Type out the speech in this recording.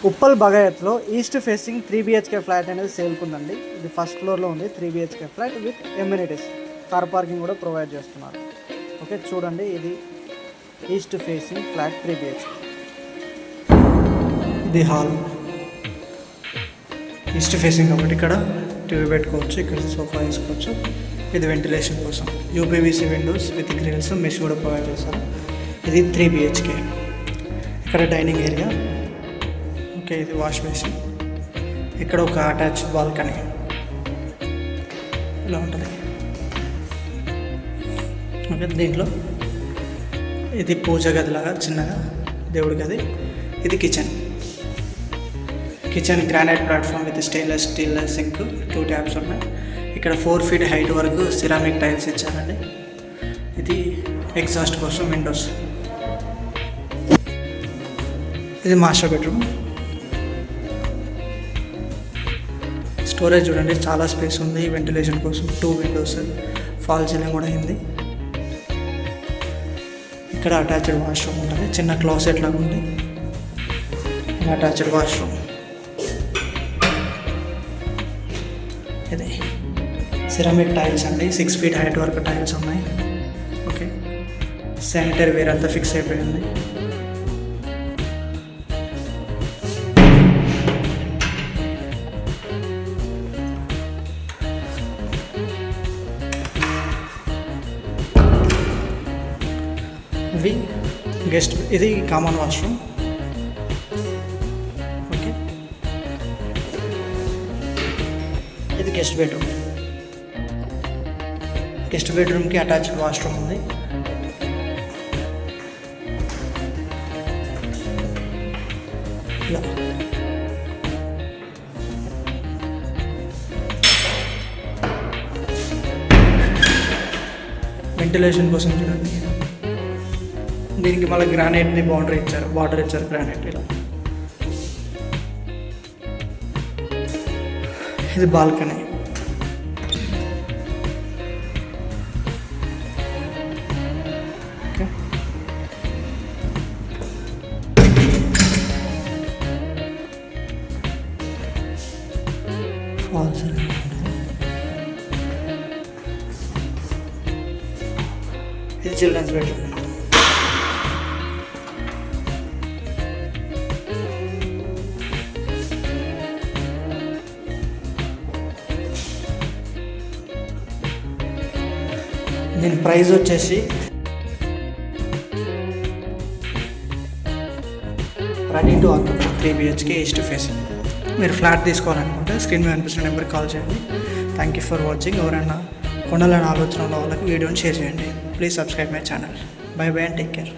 ఉప్పల్ బగాయత్లో east facing 3 BHK flat అనేది సేల్కుందండి. ఇది ఫస్ట్ ఫ్లోర్లో ఉంది. 3 BHK flat with amenities, car parking కూడా ప్రొవైడ్ చేస్తున్నారు. ఓకే, చూడండి, ఇది ఈస్ట్ ఫేసింగ్ ఫ్లాట్ 3 BHK. ఇది హాల్, ఈస్ట్ ఫేసింగ్ కాబట్టి ఇక్కడ టీవీ పెట్టుకోవచ్చు, ఇక్కడ సోఫా వేసుకోవచ్చు. ఇది వెంటిలేషన్ కోసం UPVC windows with grills, mesh కూడా ప్రొవైడ్ చేస్తారు. ఇది 3 BHK. ఇక్కడ డైనింగ్ ఏరియా. ఓకే, ఇది వాష్ బేసిన్. ఇక్కడ ఒక అటాచ్ బాల్కనీ ఇలా ఉంటుంది. ఓకే, దీంట్లో ఇది పూజ గదిలాగా చిన్నగా దేవుడి గది. ఇది kitchen granite platform with stainless steel sync, 2 taps ఉన్నాయి. ఇక్కడ 4 feet హైట్ వరకు సిరామిక్ టైల్స్ ఇచ్చారండి. ఇది ఎగ్జాస్ట్ కోసం విండోస్. ఇది మాస్టర్ బెడ్రూమ్. స్టోరేజ్ చూడండి, చాలా స్పేస్ ఉంది. వెంటిలేషన్ కోసం 2 విండోస్, ఫాల్ సీలింగ్ కూడా అయింది. ఇక్కడ అటాచ్డ్ వాష్రూమ్ ఉంటుంది, చిన్న క్లాసెట్ లాగా ఉంది. Attached washroom. ఇది సిరామిక్ టైల్స్ అండి, 6 feet హైట్ వరకు టైల్స్ ఉన్నాయి. ఓకే, శానిటరీ వేర్ అంతా ఫిక్స్ అయిపోయింది. ఇవి గెస్ట్, ఇది కామన్ వాష్రూమ్. ఓకే, ఇది గెస్ట్ బెడ్రూమ్. గెస్ట్ బెడ్రూమ్కి అటాచ్డ్ వాష్రూమ్ ఉంది. ఇలా వెంటిలేషన్ కోసం చూడండి, దీనికి మళ్ళీ గ్రానైట్ది బౌండరీ ఇచ్చారు, వాటర్ ఇచ్చారు గ్రానైట్. ఇలా ఇది బాల్కనీ. ఓకే, ఇది చిల్డ్రన్స్ బెడ్రూమ్. దీని ప్రైస్ వచ్చేసి ready to occupy 3 BHK east facing. మీరు ఫ్లాట్ తీసుకోవాలనుకుంటే స్క్రీన్ మీద అనిపిస్తున్న నెంబర్కి కాల్ చేయండి. Thank you for watching. ఎవరైనా కొనాలని ఆలోచన ఉన్న వాళ్ళకి వీడియోని షేర్ చేయండి. Please subscribe my channel. By by and take care.